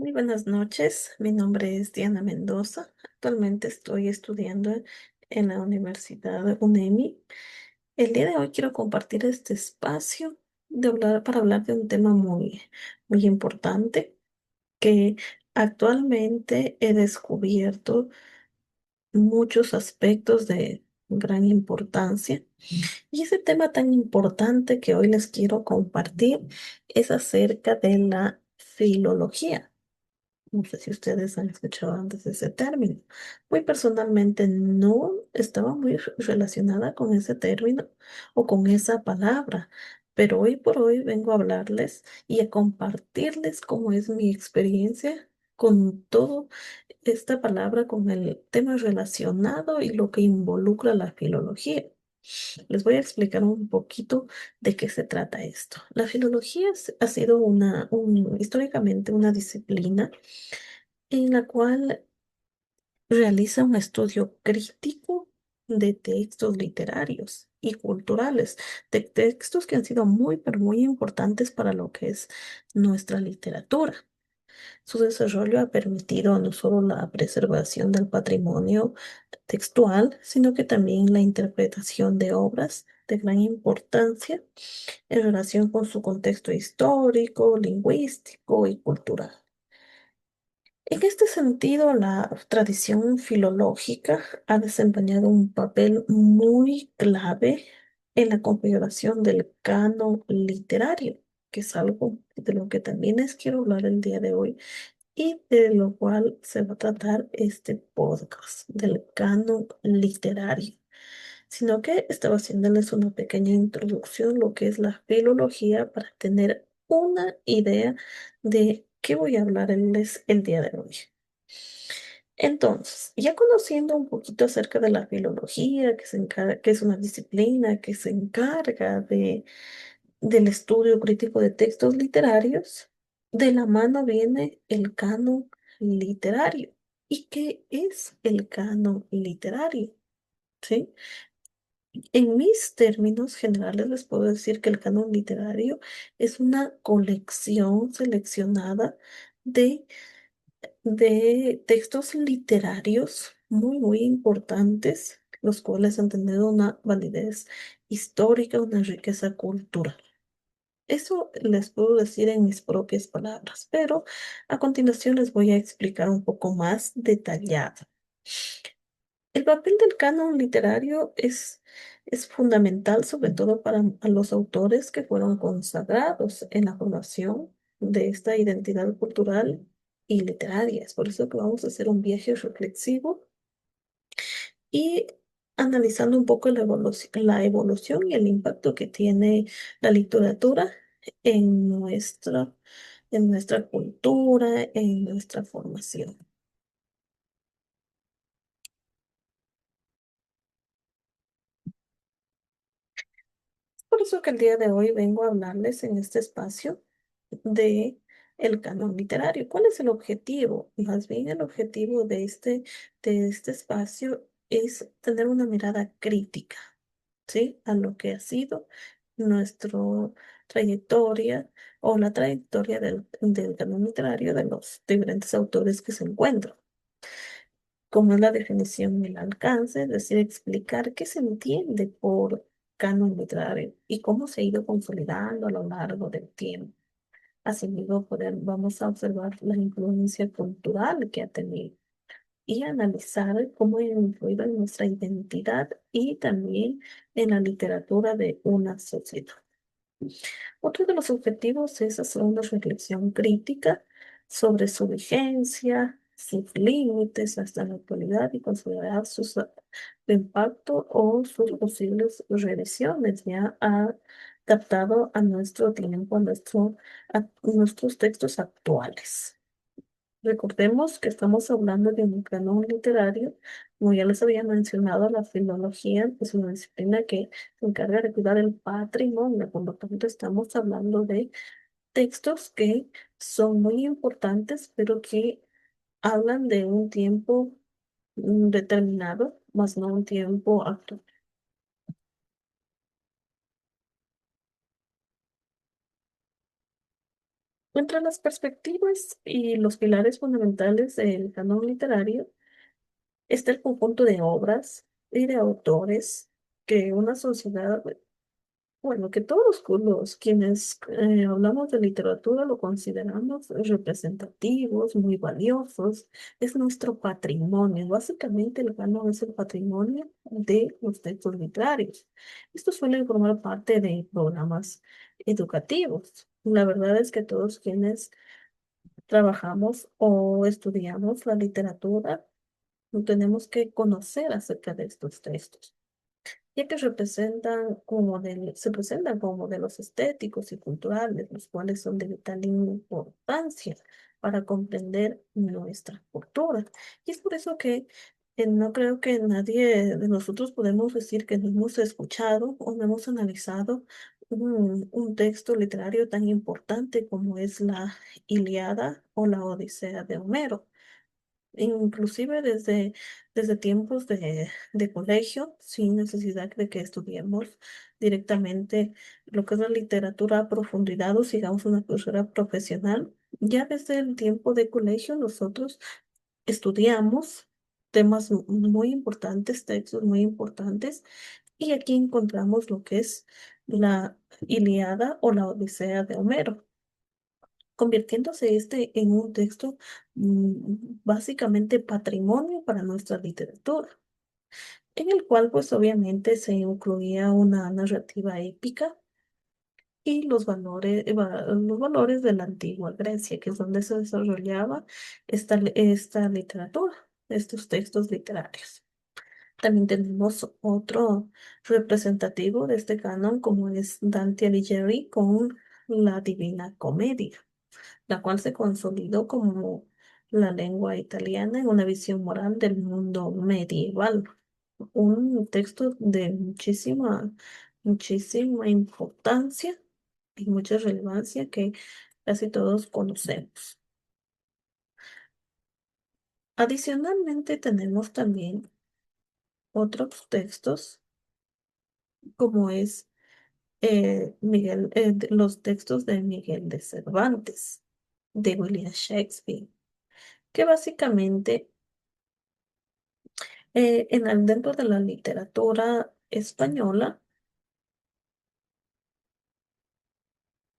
Muy buenas noches, mi nombre es Diana Mendoza. Actualmente estoy estudiando en la Universidad UNEMI. El día de hoy quiero compartir este espacio para hablar de un tema muy importante que actualmente he descubierto muchos aspectos de gran importancia. Y ese tema tan importante que hoy les quiero compartir es acerca de la filología. No sé si ustedes han escuchado antes ese término. Muy personalmente no estaba muy relacionada con ese término o con esa palabra, pero hoy por hoy vengo a hablarles y a compartirles cómo es mi experiencia con todo esta palabra, con el tema relacionado y lo que involucra la filología. Les voy a explicar un poquito de qué se trata esto. La filología ha sido históricamente una disciplina en la cual realiza un estudio crítico de textos literarios y culturales, de textos que han sido pero muy importantes para lo que es nuestra literatura. Su desarrollo ha permitido no solo la preservación del patrimonio textual, sino que también la interpretación de obras de gran importancia en relación con su contexto histórico, lingüístico y cultural. En este sentido, la tradición filológica ha desempeñado un papel muy clave en la configuración del canon literario, que es algo de lo que también les quiero hablar el día de hoy y de lo cual se va a tratar este podcast, del canon literario. Sino que estaba haciéndoles una pequeña introducción, lo que es la filología, para tener una idea de qué voy a hablarles el día de hoy. Entonces, ya conociendo un poquito acerca de la filología, que es una disciplina que se encarga del estudio crítico de textos literarios, de la mano viene el canon literario. ¿Y qué es el canon literario? ¿Sí? En mis términos generales les puedo decir que el canon literario es una colección seleccionada de textos literarios muy importantes, los cuales han tenido una validez histórica, una riqueza cultural. Eso les puedo decir en mis propias palabras, pero a continuación les voy a explicar un poco más detallado. El papel del canon literario es fundamental, sobre todo para a los autores que fueron consagrados en la formación de esta identidad cultural y literaria. Es por eso que vamos a hacer un viaje reflexivo y analizando un poco la evolución y el impacto que tiene la literatura en en nuestra cultura, en nuestra formación. Por eso que el día de hoy vengo a hablarles en este espacio de el canon literario. ¿Cuál es el objetivo? Más bien el objetivo de este espacio es tener una mirada crítica, ¿sí? A lo que ha sido nuestra trayectoria o la trayectoria del canon literario de los diferentes autores que se encuentran. Como es la definición y el alcance, es decir, explicar qué se entiende por canon literario y cómo se ha ido consolidando a lo largo del tiempo. Asimismo, vamos a observar la influencia cultural que ha tenido y analizar cómo ha influido en nuestra identidad y también en la literatura de una sociedad. Otro de los objetivos es hacer una reflexión crítica sobre su vigencia, sus límites hasta la actualidad y considerar su impacto o sus posibles revisiones ya adaptado a nuestro tiempo, a nuestros textos actuales. Recordemos que estamos hablando de un canon literario. Como ya les había mencionado, la filología es una disciplina que se encarga de cuidar el patrimonio. Por lo tanto, estamos hablando de textos que son muy importantes, pero que hablan de un tiempo determinado, más no un tiempo actual. Entre las perspectivas y los pilares fundamentales del canon literario está el conjunto de obras y de autores que una sociedad, bueno, que todos los quienes hablamos de literatura lo consideramos representativos, muy valiosos, es nuestro patrimonio. Básicamente el canon es el patrimonio de los textos literarios. Esto suele formar parte de programas educativos. La verdad es que todos quienes trabajamos o estudiamos la literatura, tenemos que conocer acerca de estos textos, ya que se presentan como modelos estéticos y culturales, los cuales son de vital importancia para comprender nuestra cultura. Y es por eso que no creo que nadie de nosotros podemos decir que no hemos escuchado o no hemos analizado un texto literario tan importante como es la Ilíada o la Odisea de Homero. Inclusive desde tiempos de colegio, sin necesidad de que estudiemos directamente lo que es la literatura a profundidad o sigamos una carrera profesional. Ya desde el tiempo de colegio nosotros estudiamos temas muy importantes, textos muy importantes, y aquí encontramos lo que es la Ilíada o la Odisea de Homero, convirtiéndose este en un texto básicamente patrimonio para nuestra literatura, en el cual pues obviamente se incluía una narrativa épica y los valores de la antigua Grecia, que es donde se desarrollaba esta literatura, estos textos literarios. También tenemos otro representativo de este canon, como es Dante Alighieri con la Divina Comedia, la cual se consolidó como la lengua italiana en una visión moral del mundo medieval. Un texto de muchísima importancia y mucha relevancia que casi todos conocemos. Adicionalmente tenemos también otros textos, como es los textos de Miguel de Cervantes, de William Shakespeare, que básicamente dentro de la literatura española,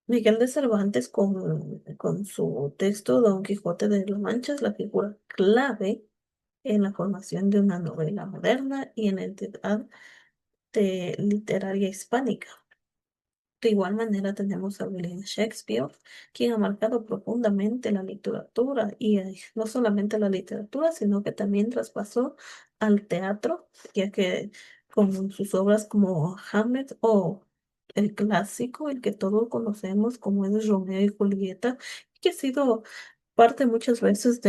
Miguel de Cervantes con su texto Don Quijote de la Mancha es la figura clave en la formación de una novela moderna y en la entidad literaria hispánica. De igual manera tenemos a William Shakespeare, quien ha marcado profundamente la literatura y no solamente la literatura, sino que también traspasó al teatro, ya que con sus obras como Hamlet o el clásico, el que todos conocemos como es Romeo y Julieta, que ha sido parte muchas veces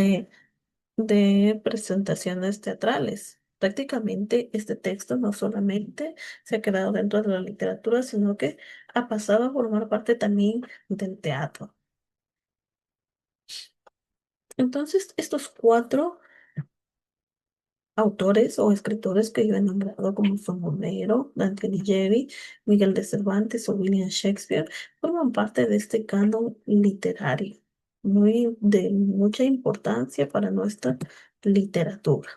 de presentaciones teatrales. Prácticamente este texto no solamente se ha quedado dentro de la literatura, sino que ha pasado a formar parte también del teatro. Entonces, estos cuatro autores o escritores que yo he nombrado, como son Homero, Dante Alighieri, Miguel de Cervantes o William Shakespeare, forman parte de este canon literario, muy de mucha importancia para nuestra literatura.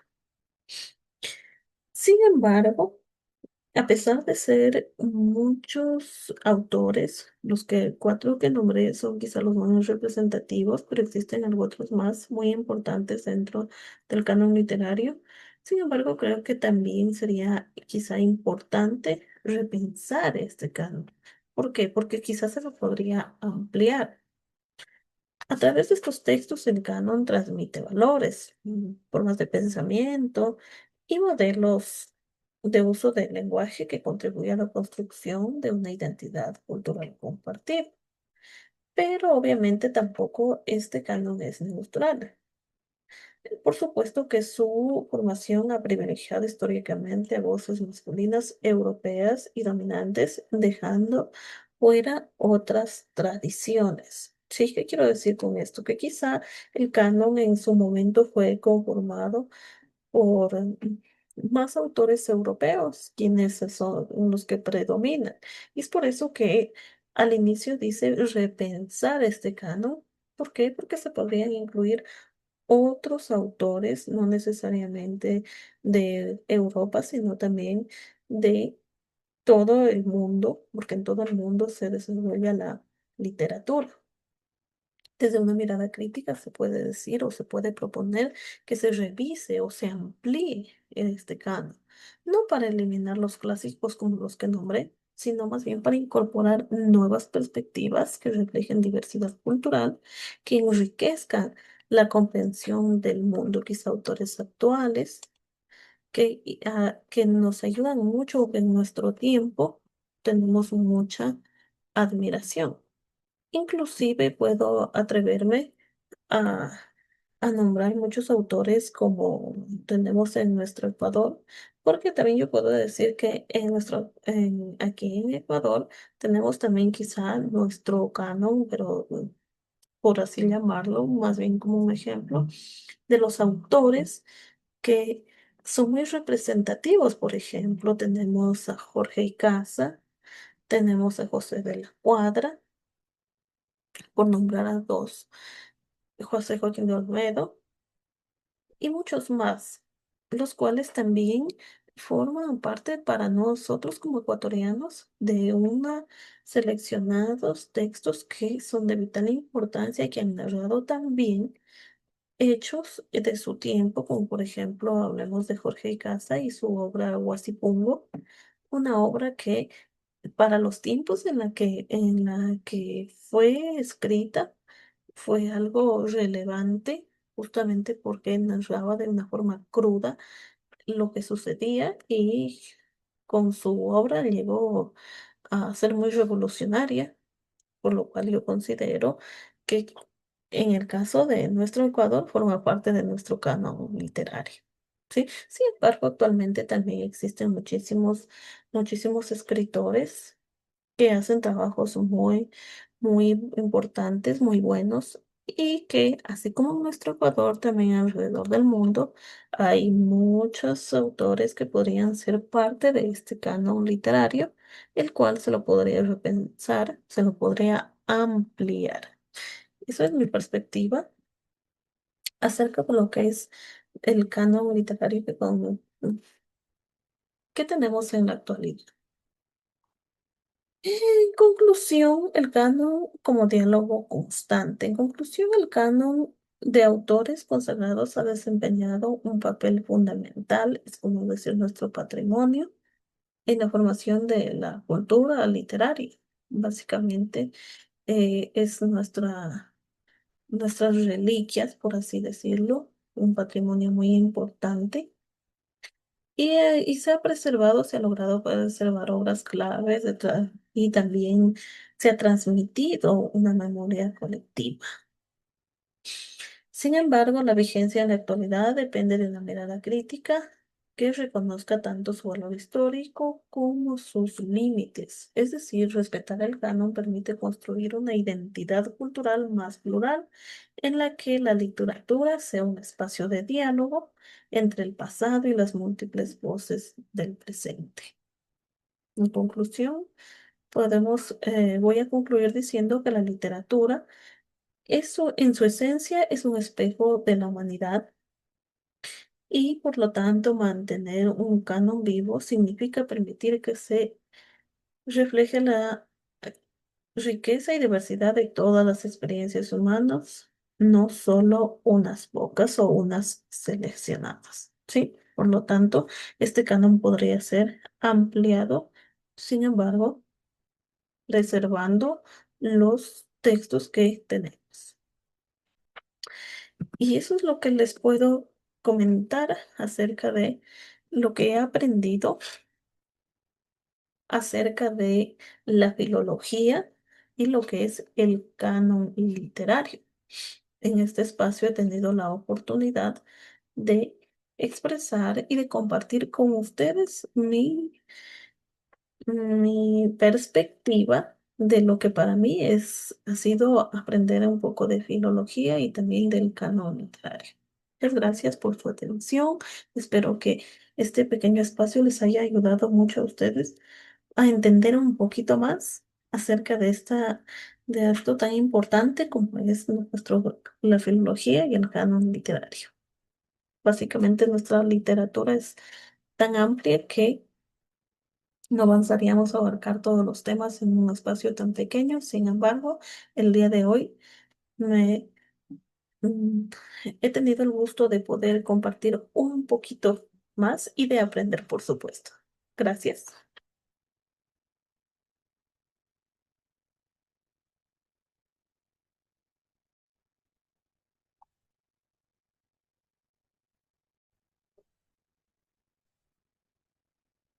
Sin embargo, a pesar de ser muchos autores, los que cuatro que nombré son quizá los más representativos, pero existen algunos otros más muy importantes dentro del canon literario. Sin embargo, creo que también sería quizá importante repensar este canon. ¿Por qué? Porque quizás se lo podría ampliar. A través de estos textos, el canon transmite valores, formas de pensamiento y modelos de uso del lenguaje que contribuye a la construcción de una identidad cultural compartida. Pero obviamente tampoco este canon es neutral. Por supuesto que su formación ha privilegiado históricamente a voces masculinas europeas y dominantes, dejando fuera otras tradiciones. Sí, ¿qué quiero decir con esto? Que quizá el canon en su momento fue conformado por más autores europeos, quienes son los que predominan. Y es por eso que Al inicio dice repensar este canon. ¿Por qué? Porque se podrían incluir otros autores, no necesariamente de Europa, sino también de todo el mundo, porque en todo el mundo se desarrolla la literatura. Desde una mirada crítica se puede decir o se puede proponer que se revise o se amplíe este canon, no para eliminar los clásicos como los que nombré, sino más bien para incorporar nuevas perspectivas que reflejen diversidad cultural, que enriquezcan la comprensión del mundo, quizá autores actuales, que nos ayudan mucho en nuestro tiempo, tenemos mucha admiración. Inclusive puedo atreverme a, a nombrar muchos autores como tenemos en nuestro Ecuador, porque también yo puedo decir que aquí en Ecuador tenemos también quizá nuestro canon, pero por así llamarlo, más bien como un ejemplo de los autores que son muy representativos. Por ejemplo, tenemos a Jorge Icaza, tenemos a José de la Cuadra, por nombrar a dos, José Joaquín de Olmedo y muchos más, los cuales también forman parte para nosotros como ecuatorianos de una seleccionados textos que son de vital importancia y que han narrado también hechos de su tiempo, como por ejemplo hablemos de Jorge Icaza y su obra Huasipungo, una obra que para los tiempos en la que fue escrita fue algo relevante, justamente porque narraba de una forma cruda lo que sucedía y con su obra llegó a ser muy revolucionaria, por lo cual yo considero que en el caso de nuestro Ecuador forma parte de nuestro canon literario. ¿Sí? Sin embargo, actualmente también existen muchísimos escritores que hacen trabajos muy importantes, muy buenos, y que, así como en nuestro Ecuador, también alrededor del mundo, hay muchos autores que podrían ser parte de este canon literario, el cual se lo podría repensar, se lo podría ampliar. Esa es mi perspectiva acerca de lo que es el canon literario que tenemos en la actualidad. En conclusión, el canon como diálogo constante. En conclusión, el canon de autores consagrados ha desempeñado un papel fundamental, es como decir, nuestro patrimonio en la formación de la cultura literaria. Básicamente, es nuestras reliquias, por así decirlo, un patrimonio muy importante. Y se ha preservado, se ha logrado preservar obras claves y también se ha transmitido una memoria colectiva. Sin embargo, la vigencia en la actualidad depende de una mirada crítica que reconozca tanto su valor histórico como sus límites. Es decir, respetar el canon permite construir una identidad cultural más plural en la que la literatura sea un espacio de diálogo entre el pasado y las múltiples voces del presente. En conclusión, voy a concluir diciendo que la literatura, eso en su esencia es un espejo de la humanidad y por lo tanto mantener un canon vivo significa permitir que se refleje la riqueza y diversidad de todas las experiencias humanas, no solo unas pocas o unas seleccionadas, ¿sí? Por lo tanto, este canon podría ser ampliado, sin embargo, reservando los textos que tenemos. Y eso es lo que les puedo comentar acerca de lo que he aprendido acerca de la filología y lo que es el canon literario. En este espacio he tenido la oportunidad de expresar y de compartir con ustedes mi perspectiva de lo que para mí ha sido aprender un poco de filología y también del canon literario. Muchas gracias por su atención. Espero que este pequeño espacio les haya ayudado mucho a ustedes a entender un poquito más acerca de esto tan importante como es la filología y el canon literario. Básicamente nuestra literatura es tan amplia que no avanzaríamos a abarcar todos los temas en un espacio tan pequeño. Sin embargo, el día de hoy me, mm, he tenido el gusto de poder compartir un poquito más y de aprender, por supuesto. Gracias.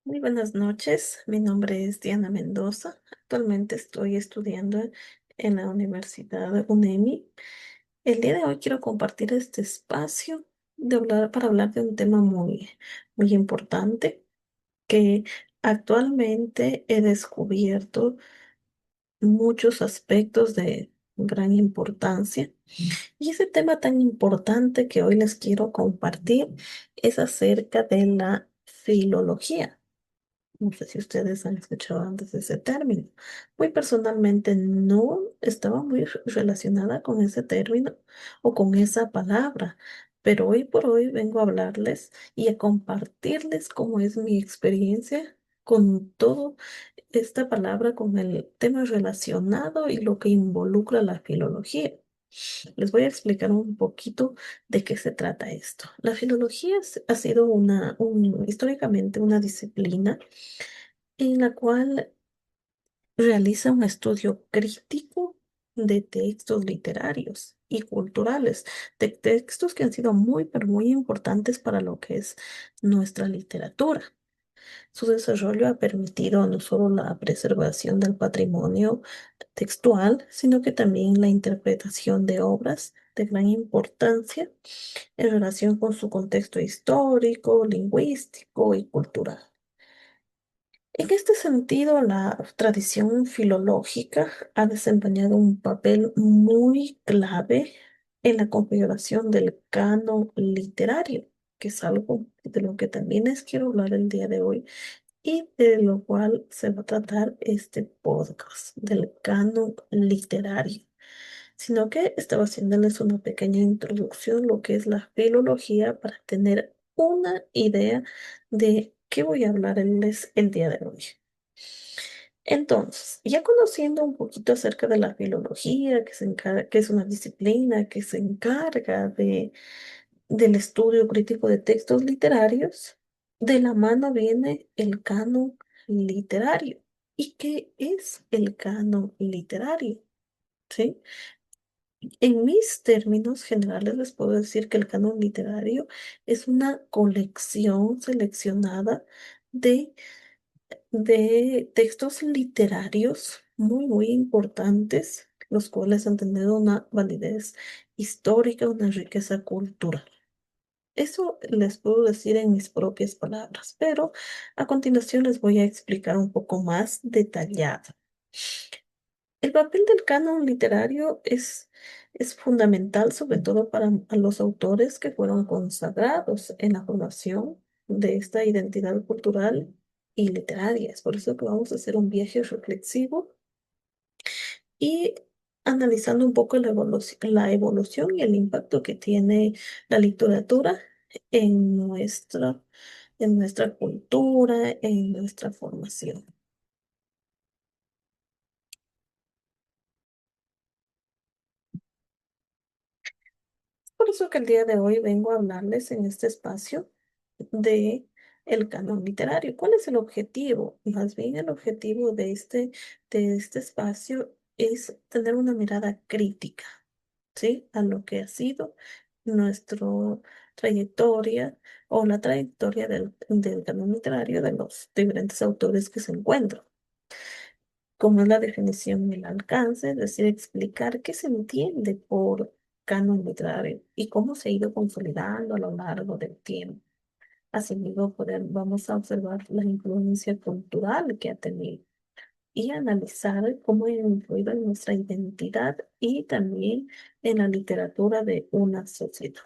Muy buenas noches. Mi nombre es Diana Mendoza. Actualmente estoy estudiando en la Universidad UNEMI. El día de hoy quiero compartir este espacio para hablar de un tema muy importante que actualmente he descubierto muchos aspectos de gran importancia. Y ese tema tan importante que hoy les quiero compartir es acerca de la filología. No sé si ustedes han escuchado antes ese término. Muy personalmente no estaba muy relacionada con ese término o con esa palabra, pero hoy por hoy vengo a hablarles y a compartirles cómo es mi experiencia con todo esta palabra, con el tema relacionado y lo que involucra la filología. Les voy a explicar un poquito de qué se trata esto. La filología ha sido históricamente una disciplina en la cual realiza un estudio crítico de textos literarios y culturales, de textos que han sido pero muy importantes para lo que es nuestra literatura. Su desarrollo ha permitido no solo la preservación del patrimonio textual, sino que también la interpretación de obras de gran importancia en relación con su contexto histórico, lingüístico y cultural. En este sentido, la tradición filológica ha desempeñado un papel muy clave en la configuración del canon literario, que es algo de lo que también les quiero hablar el día de hoy y de lo cual se va a tratar este podcast, del canon literario. Sino que estaba haciéndoles una pequeña introducción, lo que es la filología, para tener una idea de qué voy a hablarles el día de hoy. Entonces, ya conociendo un poquito acerca de la filología, que es una disciplina que se encarga del estudio crítico de textos literarios, de la mano viene el canon literario. ¿Y qué es el canon literario? ¿Sí? En mis términos generales les puedo decir que el canon literario es una colección seleccionada de textos literarios muy importantes, los cuales han tenido una validez histórica, una riqueza cultural. Eso les puedo decir en mis propias palabras, pero a continuación les voy a explicar un poco más detallado. El papel del canon literario es fundamental, sobre todo para los autores que fueron consagrados en la formación de esta identidad cultural y literaria. Es por eso que vamos a hacer un viaje reflexivo y analizando un poco la evolución y el impacto que tiene la literatura en en nuestra cultura, en nuestra formación. Por eso que el día de hoy vengo a hablarles en este espacio de el canon literario. ¿Cuál es el objetivo? Más bien el objetivo de este espacio es tener una mirada crítica, ¿sí? A lo que ha sido nuestra trayectoria o la trayectoria del canon literario de los diferentes autores que se encuentran. Como es la definición y el alcance, es decir, explicar qué se entiende por canon literario y cómo se ha ido consolidando a lo largo del tiempo. Asimismo, vamos a observar la influencia cultural que ha tenido y analizar cómo ha influido en nuestra identidad y también en la literatura de una sociedad.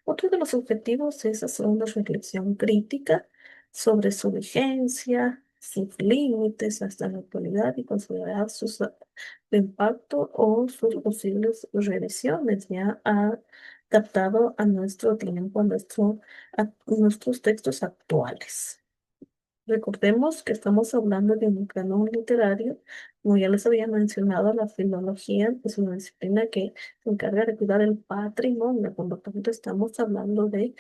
Otro de los objetivos es hacer una reflexión crítica sobre su vigencia, sus límites hasta la actualidad y considerar su impacto o sus posibles revisiones ya adaptado a nuestro tiempo, a nuestros textos actuales. Recordemos que estamos hablando de un canon literario. Como ya les había mencionado, la filología es una disciplina que se encarga de cuidar el patrimonio. Por lo tanto, estamos hablando de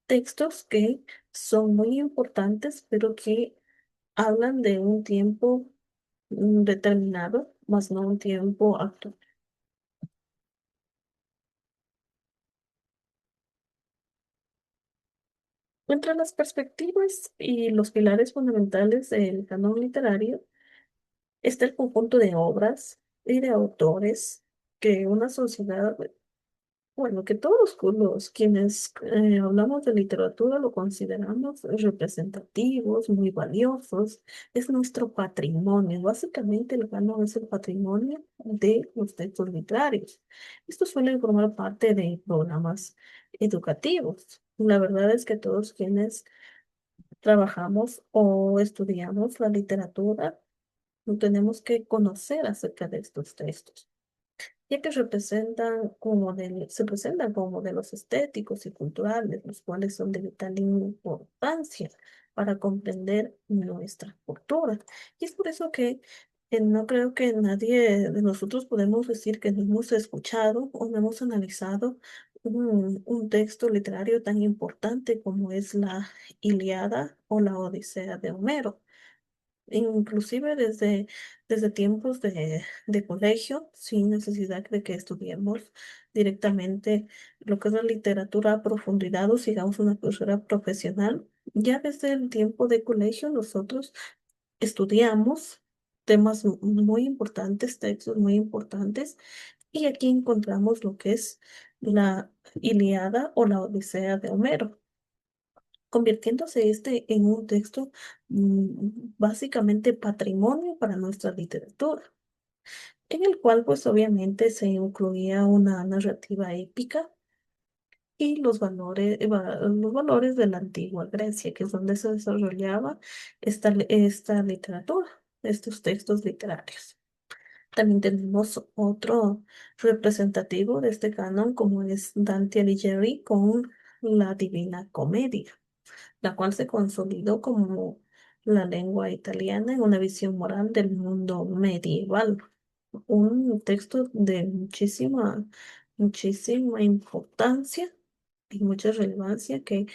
textos que son muy importantes, pero que hablan de un tiempo determinado, más no un tiempo actual. Entre las perspectivas y los pilares fundamentales del canon literario está el conjunto de obras y de autores que una sociedad, bueno, que todos los quienes hablamos de literatura lo consideramos representativos, muy valiosos, es nuestro patrimonio. Básicamente el canon es el patrimonio de los textos literarios. Esto suele formar parte de programas educativos. La verdad es que todos quienes trabajamos o estudiamos la literatura, tenemos que conocer acerca de estos textos ya que se presentan como modelos estéticos y culturales, los cuales son de vital importancia para comprender nuestra cultura. Y es por eso que no creo que nadie de nosotros podemos decir que no hemos escuchado o no hemos analizado un texto literario tan importante como es la Ilíada o la Odisea de Homero. Inclusive desde tiempos de colegio, sin necesidad de que estudiemos directamente lo que es la literatura a profundidad o sigamos una carrera profesional. Ya desde el tiempo de colegio nosotros estudiamos temas muy importantes, textos muy importantes, y aquí encontramos lo que es la Ilíada o la Odisea de Homero, convirtiéndose este en un texto básicamente patrimonio para nuestra literatura, en el cual pues obviamente se incluía una narrativa épica y los valores de la antigua Grecia, que es donde se desarrollaba esta literatura, estos textos literarios. También tenemos otro representativo de este canon, como es Dante Alighieri con la Divina Comedia, la cual se consolidó como la lengua italiana en una visión moral del mundo medieval. Un texto de muchísima importancia y mucha relevancia que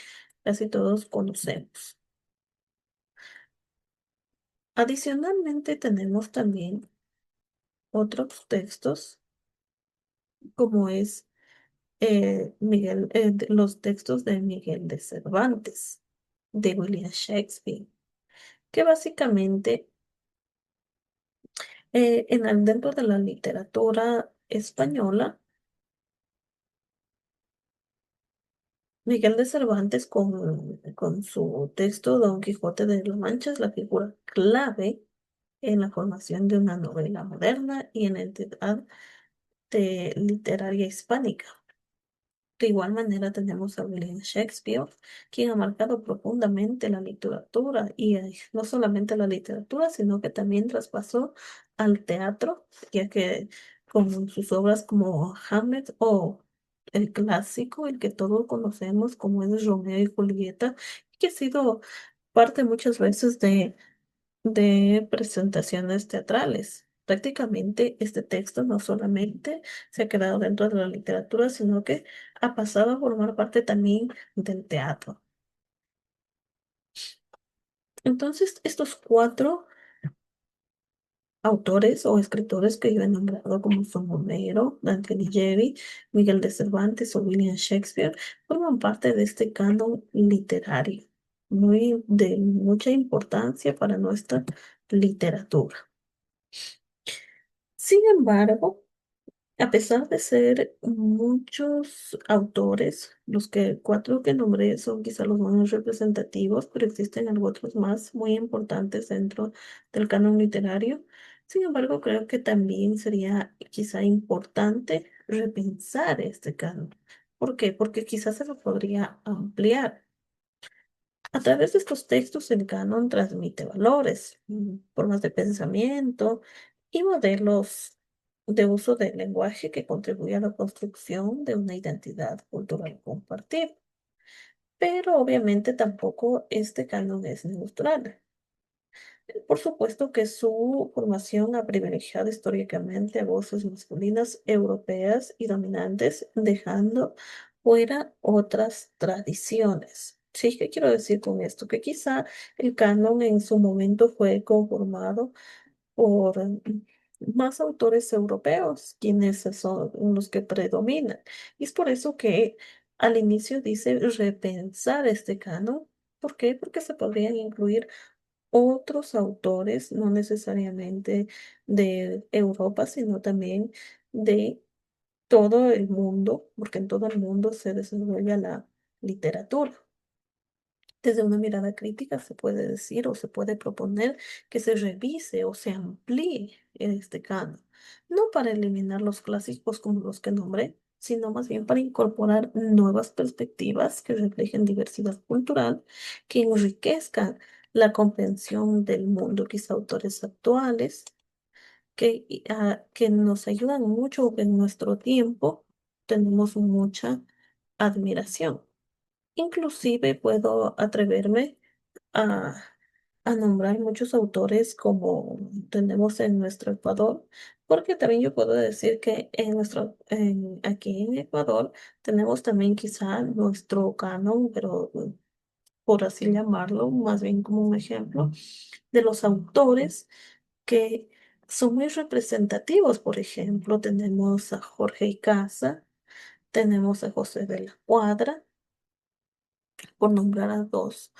casi todos conocemos. Adicionalmente tenemos también otros textos como es los textos de Miguel de Cervantes, de William Shakespeare, que básicamente dentro de la literatura española, Miguel de Cervantes con su texto Don Quijote de la Mancha es la figura clave en la formación de una novela moderna y en la entidad literaria hispánica. De igual manera tenemos a William Shakespeare, quien ha marcado profundamente la literatura y no solamente la literatura, sino que también traspasó al teatro, ya que con sus obras como Hamlet o el clásico, el que todos conocemos como es Romeo y Julieta, que ha sido parte muchas veces de presentaciones teatrales. Prácticamente este texto no solamente se ha quedado dentro de la literatura, sino que ha pasado a formar parte también del teatro. Entonces, estos cuatro autores o escritores que yo he nombrado, como son Homero, Dante Alighieri, Miguel de Cervantes o William Shakespeare, forman parte de este canon literario, muy de mucha importancia para nuestra literatura. Sin embargo, a pesar de ser muchos autores, cuatro que nombré son quizá los más representativos, pero existen algunos otros más muy importantes dentro del canon literario. Sin embargo, creo que también sería quizá importante repensar este canon. ¿Por qué? Porque quizás se lo podría ampliar. A través de estos textos, el canon transmite valores, formas de pensamiento y modelos de uso del lenguaje que contribuyen a la construcción de una identidad cultural compartida. Pero obviamente tampoco este canon es neutral. Por supuesto que su formación ha privilegiado históricamente a voces masculinas europeas y dominantes, dejando fuera otras tradiciones. Sí, ¿qué quiero decir con esto? Que quizá el canon en su momento fue conformado por más autores europeos, quienes son los que predominan. Y es por eso que al inicio dice repensar este canon. ¿Por qué? Porque se podrían incluir otros autores, no necesariamente de Europa, sino también de todo el mundo, porque en todo el mundo se desarrolla la literatura. Desde una mirada crítica se puede decir o se puede proponer que se revise o se amplíe este canon, no para eliminar los clásicos como los que nombré, sino más bien para incorporar nuevas perspectivas que reflejen diversidad cultural, que enriquezcan la comprensión del mundo, quizá autores actuales, que nos ayudan mucho en nuestro tiempo, tenemos mucha admiración. Inclusive puedo atreverme a, a nombrar muchos autores como tenemos en nuestro Ecuador, porque también yo puedo decir que aquí en Ecuador tenemos también quizá nuestro canon, pero por así llamarlo, más bien como un ejemplo, de los autores que son muy representativos. Por ejemplo, tenemos a Jorge Icaza, tenemos a José de la Cuadra, por nombrar a dos,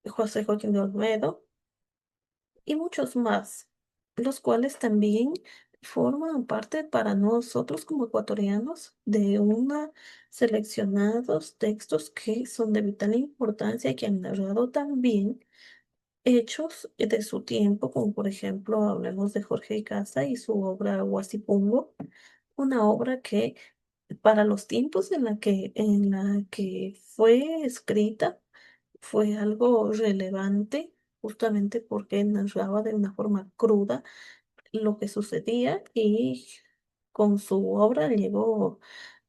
José Joaquín de Olmedo y muchos más, los cuales también forman parte para nosotros como ecuatorianos de una seleccionados textos que son de vital importancia y que han narrado también hechos de su tiempo, como por ejemplo hablemos de Jorge Icaza y su obra Huasipungo, una obra que para los tiempos en la que fue escrita fue algo relevante, justamente porque narraba de una forma cruda lo que sucedía y con su obra llegó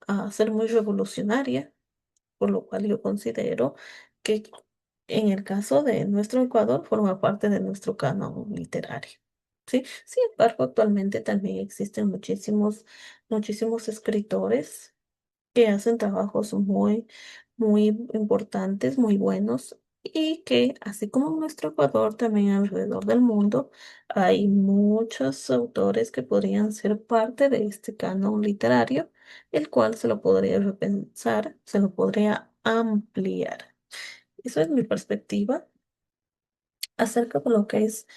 a ser muy revolucionaria, por lo cual yo considero que en el caso de nuestro Ecuador forma parte de nuestro canon literario. ¿Sí? Sin embargo, actualmente también existen muchísimos escritores que hacen trabajos muy importantes, muy buenos, y que, así como en nuestro Ecuador, también alrededor del mundo, hay muchos autores que podrían ser parte de este canon literario, el cual se lo podría repensar, se lo podría ampliar. Esa es mi perspectiva acerca de lo que es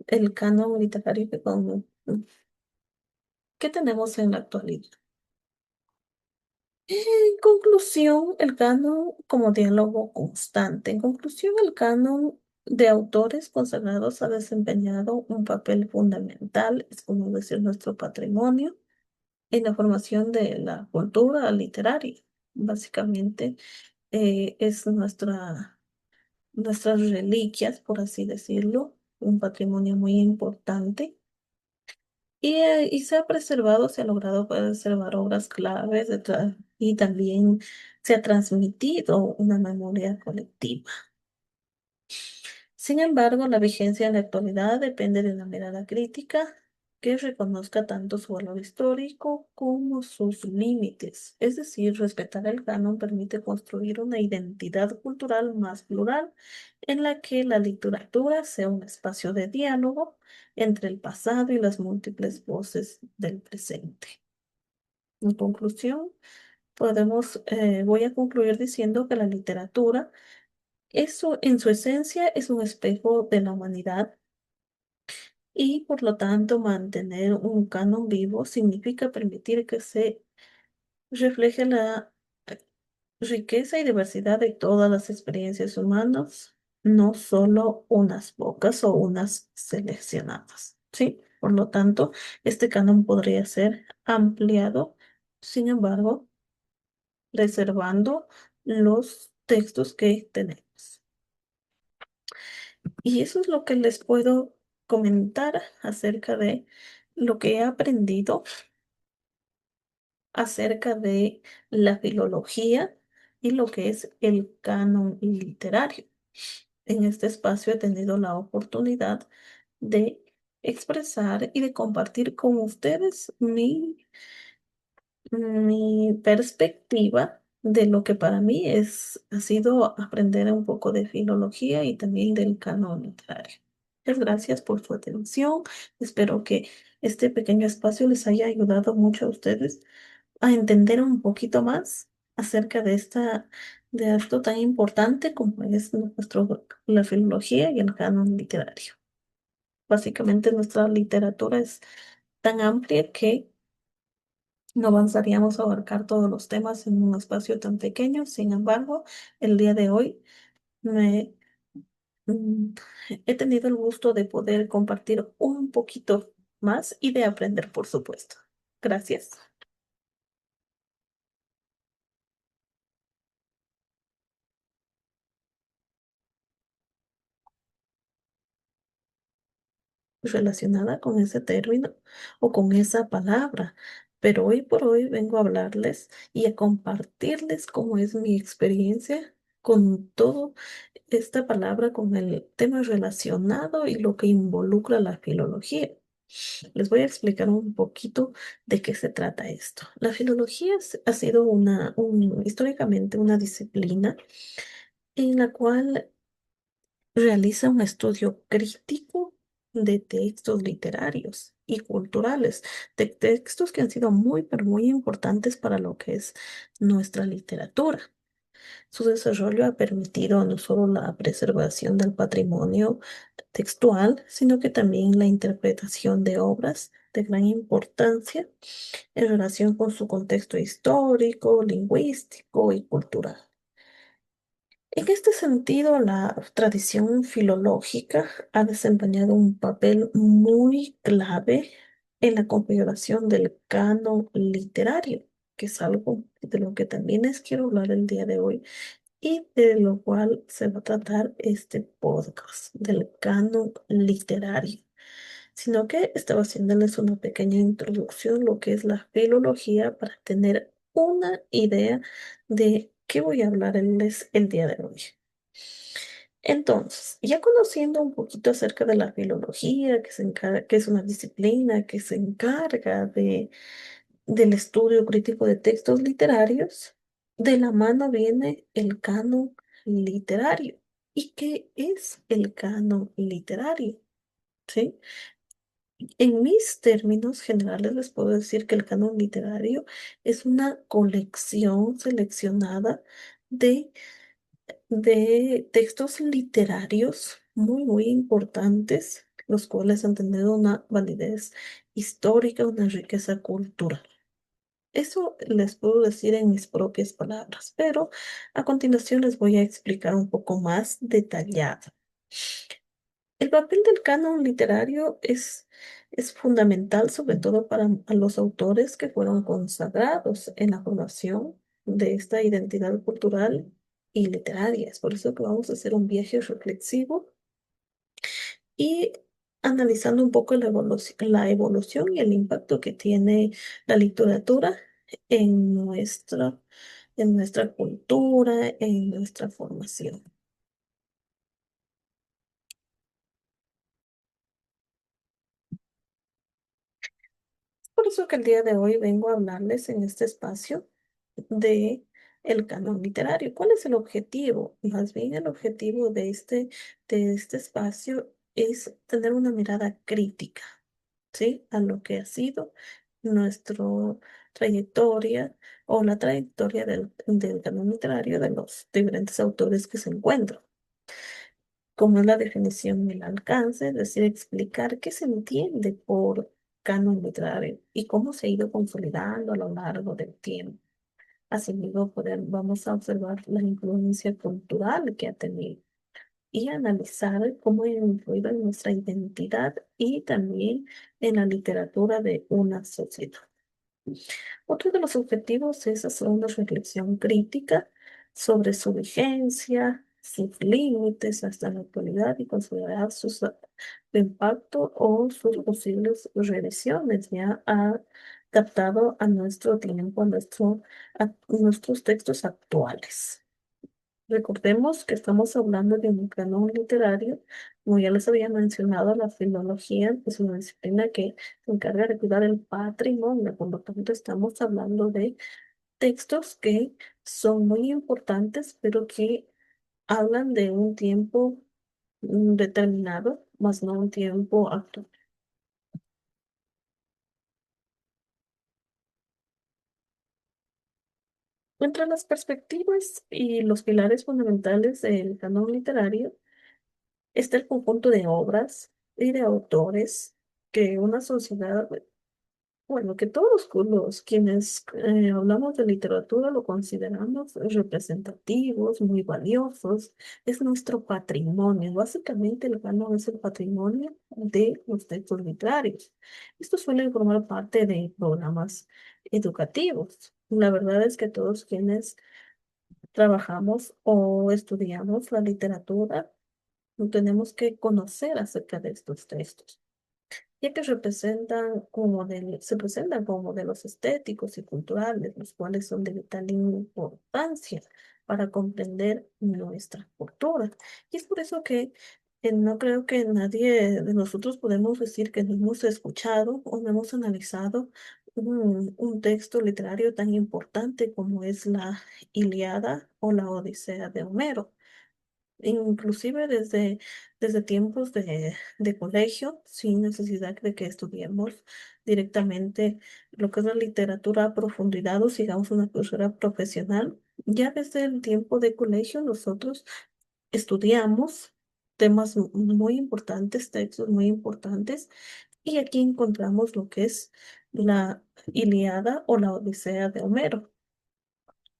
el canon literario que tenemos en la actualidad. En conclusión, el canon como diálogo constante. En conclusión, el canon de autores consagrados ha desempeñado un papel fundamental, es como decir, nuestro patrimonio en la formación de la cultura literaria. Básicamente, es nuestras reliquias, por así decirlo, un patrimonio muy importante. Y se ha preservado, se ha logrado preservar obras claves y también se ha transmitido una memoria colectiva. Sin embargo, la vigencia en la actualidad depende de una mirada crítica que reconozca tanto su valor histórico como sus límites. Es decir, respetar el canon permite construir una identidad cultural más plural en la que la literatura sea un espacio de diálogo entre el pasado y las múltiples voces del presente. En conclusión, voy a concluir diciendo que la literatura en su esencia es un espejo de la humanidad y por lo tanto mantener un canon vivo significa permitir que se refleje la riqueza y diversidad de todas las experiencias humanas, no solo unas pocas o unas seleccionadas, ¿sí? Por lo tanto, este canon podría ser ampliado, sin embargo, reservando los textos que tenemos. Y eso es lo que les puedo comentar acerca de lo que he aprendido acerca de la filología y lo que es el canon literario. En este espacio he tenido la oportunidad de expresar y de compartir con ustedes mi perspectiva de lo que para mí ha sido aprender un poco de filología y también del canon literario. Muchas gracias por su atención. Espero que este pequeño espacio les haya ayudado mucho a ustedes a entender un poquito más acerca de esto tan importante como es la filología y el canon literario. Básicamente nuestra literatura es tan amplia que no avanzaríamos a abarcar todos los temas en un espacio tan pequeño. Sin embargo, el día de hoy me, mm, he tenido el gusto de poder compartir un poquito más y de aprender, por supuesto. Gracias. Relacionada con ese término o con esa palabra. Pero hoy por hoy vengo a hablarles y a compartirles cómo es mi experiencia con todo esta palabra, con el tema relacionado y lo que involucra la filología. Les voy a explicar un poquito de qué se trata esto. La filología ha sido históricamente una disciplina en la cual realiza un estudio crítico de textos literarios y culturales, de textos que han sido muy, pero muy importantes para lo que es nuestra literatura. Su desarrollo ha permitido no solo la preservación del patrimonio textual, sino que también la interpretación de obras de gran importancia en relación con su contexto histórico, lingüístico y cultural. En este sentido, la tradición filológica ha desempeñado un papel muy clave en la configuración del canon literario, que es algo de lo que también les quiero hablar el día de hoy y de lo cual se va a tratar este podcast, del canon literario. Sino que estaba haciéndoles una pequeña introducción, lo que es la filología, para tener una idea de qué voy a hablarles el día de hoy. Entonces, ya conociendo un poquito acerca de la filología, que es una disciplina que se encarga del estudio crítico de textos literarios, de la mano viene el canon literario. ¿Y qué es el canon literario? ¿Sí? En mis términos generales les puedo decir que el canon literario es una colección seleccionada de textos literarios muy, muy importantes, los cuales han tenido una validez histórica, una riqueza cultural. Eso les puedo decir en mis propias palabras, pero a continuación les voy a explicar un poco más detallado. El papel del canon literario es fundamental, sobre todo para a los autores que fueron consagrados en la formación de esta identidad cultural y literaria. Es por eso que vamos a hacer un viaje reflexivo y analizando un poco la evolución y el impacto que tiene la literatura en en nuestra cultura, en nuestra formación. Por eso que el día de hoy vengo a hablarles en este espacio de el canon literario. ¿Cuál es el objetivo? Más bien el objetivo de este espacio es tener una mirada crítica, ¿sí? A lo que ha sido nuestra trayectoria o la trayectoria del canon literario de los diferentes autores que se encuentran. Como es la definición y el alcance, es decir, explicar qué se entiende por canon literario y cómo se ha ido consolidando a lo largo del tiempo. Asimismo, vamos a observar la influencia cultural que ha tenido y analizar cómo ha influido en nuestra identidad y también en la literatura de una sociedad. Otro de los objetivos es hacer una reflexión crítica sobre su vigencia, sus límites hasta la actualidad y considerar su impacto o sus posibles revisiones. Ya ha adaptado a nuestro tiempo, a nuestros textos actuales. Recordemos que estamos hablando de un canon literario. Como ya les había mencionado, la filología es una disciplina que se encarga de cuidar el patrimonio. Por lo tanto, estamos hablando de textos que son muy importantes, pero que hablan de un tiempo determinado, más no un tiempo actual. Entre las perspectivas y los pilares fundamentales del canon literario está el conjunto de obras y de autores que una sociedad, bueno, que todos los quienes hablamos de literatura lo consideramos representativos, muy valiosos, es nuestro patrimonio. Básicamente el canon es el patrimonio de los textos literarios. Esto suele formar parte de programas educativos. La verdad es que todos quienes trabajamos o estudiamos la literatura, tenemos que conocer acerca de estos textos ya que se presentan como modelos estéticos y culturales, los cuales son de vital importancia para comprender nuestra cultura. Y es por eso que no creo que nadie de nosotros podemos decir que no hemos escuchado o no hemos analizado un texto literario tan importante como es la Ilíada o la Odisea de Homero. Inclusive desde tiempos de colegio, sin necesidad de que estudiemos directamente lo que es la literatura a profundidad o sigamos una carrera profesional. Ya desde el tiempo de colegio nosotros estudiamos temas muy importantes, textos muy importantes, y aquí encontramos lo que es la Ilíada o la Odisea de Homero,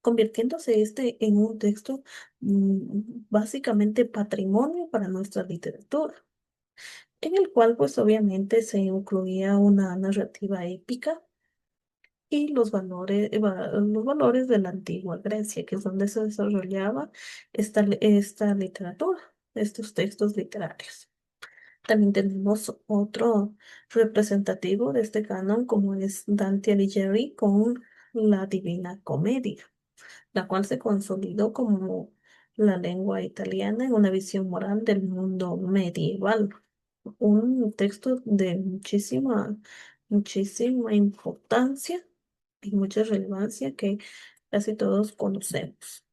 convirtiéndose este en un texto básicamente patrimonio para nuestra literatura, en el cual pues obviamente se incluía una narrativa épica y los valores de la antigua Grecia, que es donde se desarrollaba esta literatura, estos textos literarios. También tenemos otro representativo de este canon, como es Dante Alighieri con la Divina Comedia, la cual se consolidó como la lengua italiana en una visión moral del mundo medieval. Un texto de muchísima importancia y mucha relevancia que casi todos conocemos.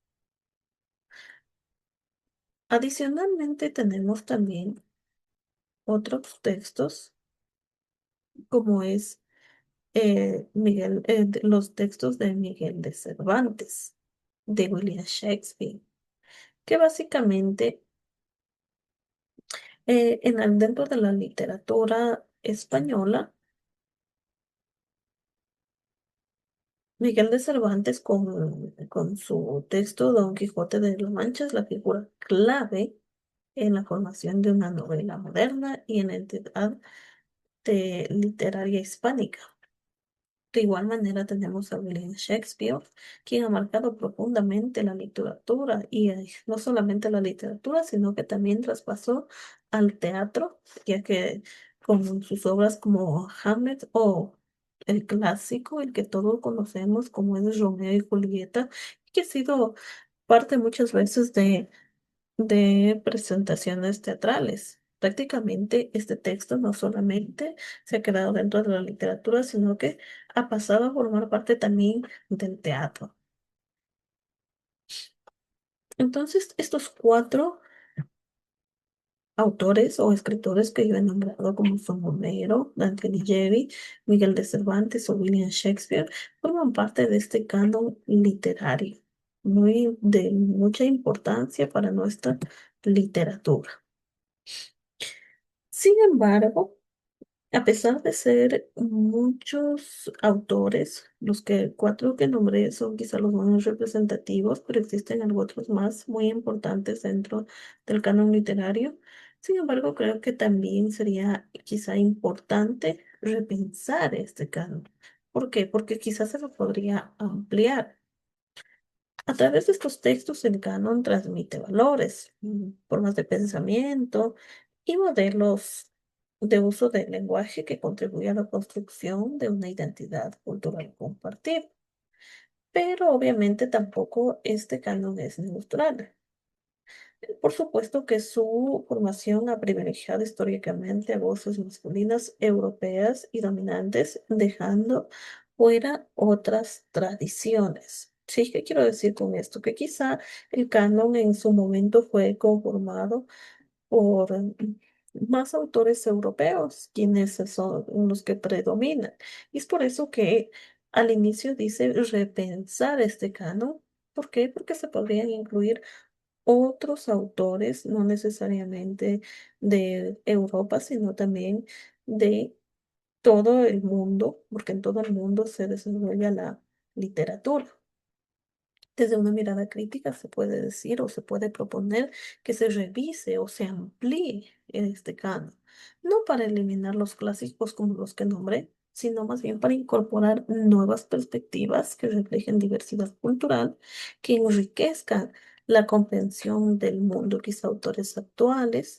Adicionalmente, tenemos también otros textos, como es los textos de Miguel de Cervantes, de William Shakespeare, que básicamente dentro de la literatura española, Miguel de Cervantes con su texto Don Quijote de la Mancha es la figura clave en la formación de una novela moderna y en la entidad literaria hispánica. De igual manera tenemos a William Shakespeare, quien ha marcado profundamente la literatura y no solamente la literatura, sino que también traspasó al teatro, ya que con sus obras como Hamlet o el clásico, el que todos conocemos como es Romeo y Julieta, que ha sido parte muchas veces de presentaciones teatrales. Prácticamente este texto no solamente se ha quedado dentro de la literatura, sino que ha pasado a formar parte también del teatro. Entonces, estos cuatro autores o escritores que yo he nombrado, como son Homero, Dante Alighieri, Miguel de Cervantes o William Shakespeare, forman parte de este canon literario, de mucha importancia para nuestra literatura. Sin embargo, a pesar de ser muchos autores, los cuatro que nombré son quizá los más representativos, pero existen algo otros más muy importantes dentro del canon literario. Sin embargo, creo que también sería quizá importante repensar este canon. ¿Por qué? Porque quizás se lo podría ampliar. A través de estos textos, el canon transmite valores, formas de pensamiento y modelos de uso del lenguaje que contribuyen a la construcción de una identidad cultural compartida. Pero obviamente tampoco este canon es neutral. Por supuesto que su formación ha privilegiado históricamente a voces masculinas europeas y dominantes, dejando fuera otras tradiciones. Sí, ¿qué quiero decir con esto? Que quizá el canon en su momento fue conformado por más autores europeos, quienes son los que predominan. Y es por eso que al inicio dice repensar este canon. ¿Por qué? Porque se podrían incluir otros autores, no necesariamente de Europa, sino también de todo el mundo, porque en todo el mundo se desarrolla la literatura. Desde una mirada crítica se puede decir o se puede proponer que se revise o se amplíe este canon, no para eliminar los clásicos como los que nombré, sino más bien para incorporar nuevas perspectivas que reflejen diversidad cultural, que enriquezcan la comprensión del mundo, quizá autores actuales,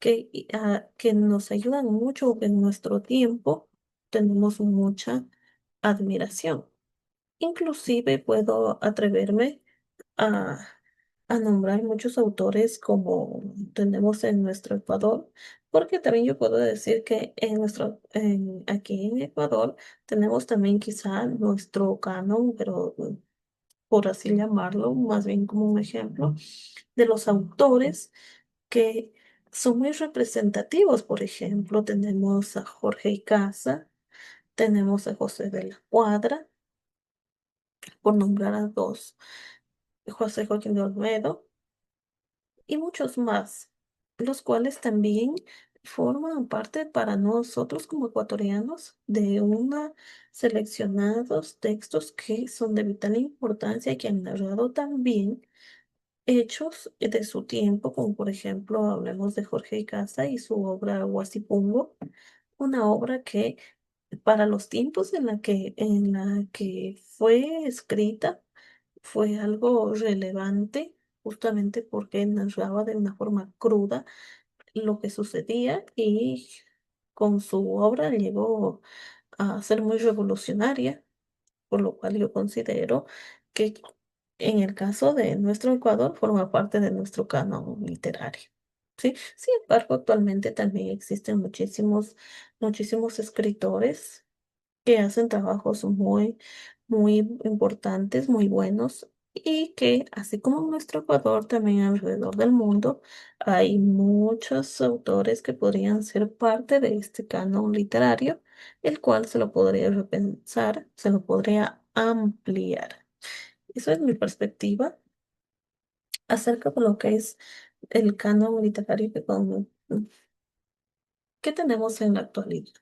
que nos ayudan mucho en nuestro tiempo, tenemos mucha admiración. Inclusive puedo atreverme a, a nombrar muchos autores como tenemos en nuestro Ecuador, porque también yo puedo decir que aquí en Ecuador tenemos también quizá nuestro canon, pero por así llamarlo, más bien como un ejemplo, de los autores que son muy representativos. Por ejemplo, tenemos a Jorge Icaza, tenemos a José de la Cuadra, por nombrar a dos, José Joaquín de Olmedo y muchos más, los cuales también forman parte para nosotros como ecuatorianos de una seleccionados textos que son de vital importancia y que han narrado también hechos de su tiempo, como por ejemplo hablemos de Jorge Icaza y su obra Huasipungo, una obra que para los tiempos en la que fue escrita fue algo relevante, justamente porque narraba de una forma cruda lo que sucedía y con su obra llegó a ser muy revolucionaria, por lo cual yo considero que en el caso de nuestro Ecuador forma parte de nuestro canon literario. ¿Sí? Sin embargo, actualmente también existen muchísimos escritores que hacen trabajos muy importantes, muy buenos, y que, así como en nuestro Ecuador, también alrededor del mundo, hay muchos autores que podrían ser parte de este canon literario, el cual se lo podría repensar, se lo podría ampliar. Eso es mi perspectiva acerca de lo que es el canon literario que tenemos en la actualidad.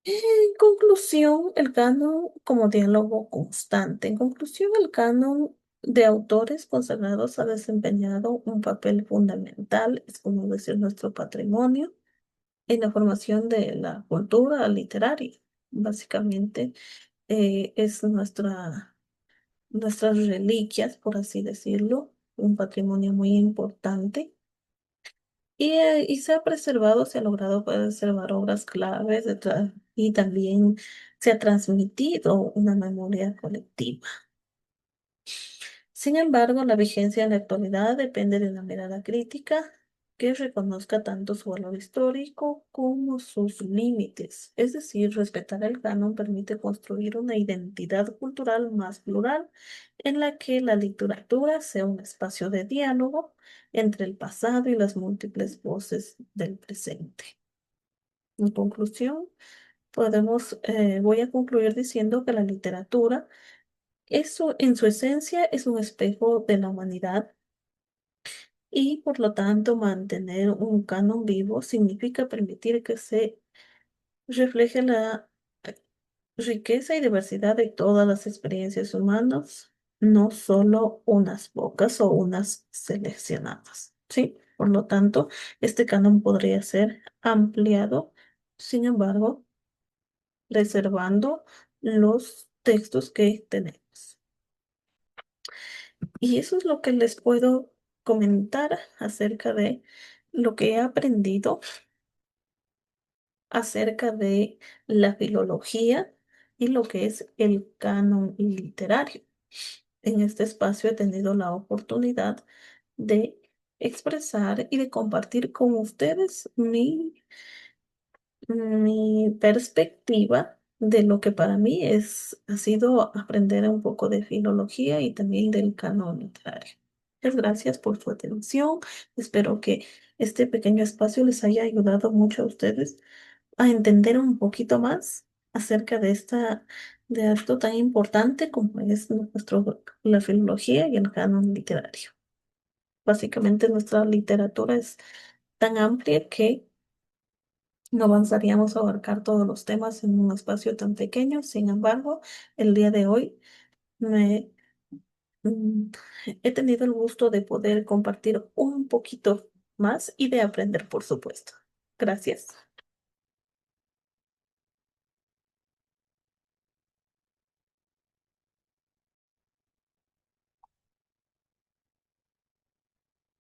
En conclusión, el canon como diálogo constante. En conclusión, el canon de autores consagrados ha desempeñado un papel fundamental, es como decir nuestro patrimonio, en la formación de la cultura literaria. Básicamente, es nuestras reliquias, por así decirlo, un patrimonio muy importante. Y se ha preservado, se ha logrado preservar obras claves y también se ha transmitido una memoria colectiva. Sin embargo, la vigencia en la actualidad depende de una mirada crítica que reconozca tanto su valor histórico como sus límites. Es decir, respetar el canon permite construir una identidad cultural más plural en la que la literatura sea un espacio de diálogo entre el pasado y las múltiples voces del presente. En conclusión, voy a concluir diciendo que la literatura eso en su esencia es un espejo de la humanidad y por lo tanto mantener un canon vivo significa permitir que se refleje la riqueza y diversidad de todas las experiencias humanas, no solo unas pocas o unas seleccionadas. ¿Sí? Por lo tanto, este canon podría ser ampliado, sin embargo, reservando los textos que tenemos. Y eso es lo que les puedo comentar acerca de lo que he aprendido acerca de la filología y lo que es el canon literario. En este espacio he tenido la oportunidad de expresar y de compartir con ustedes mi perspectiva de lo que para mí ha sido aprender un poco de filología y también del canon literario. Muchas gracias por su atención. Espero que este pequeño espacio les haya ayudado mucho a ustedes a entender un poquito más acerca de esto tan importante como es la filología y el canon literario. Básicamente nuestra literatura es tan amplia que no avanzaríamos a abarcar todos los temas en un espacio tan pequeño. Sin embargo, el día de hoy me, mm, he tenido el gusto de poder compartir un poquito más y de aprender, por supuesto. Gracias.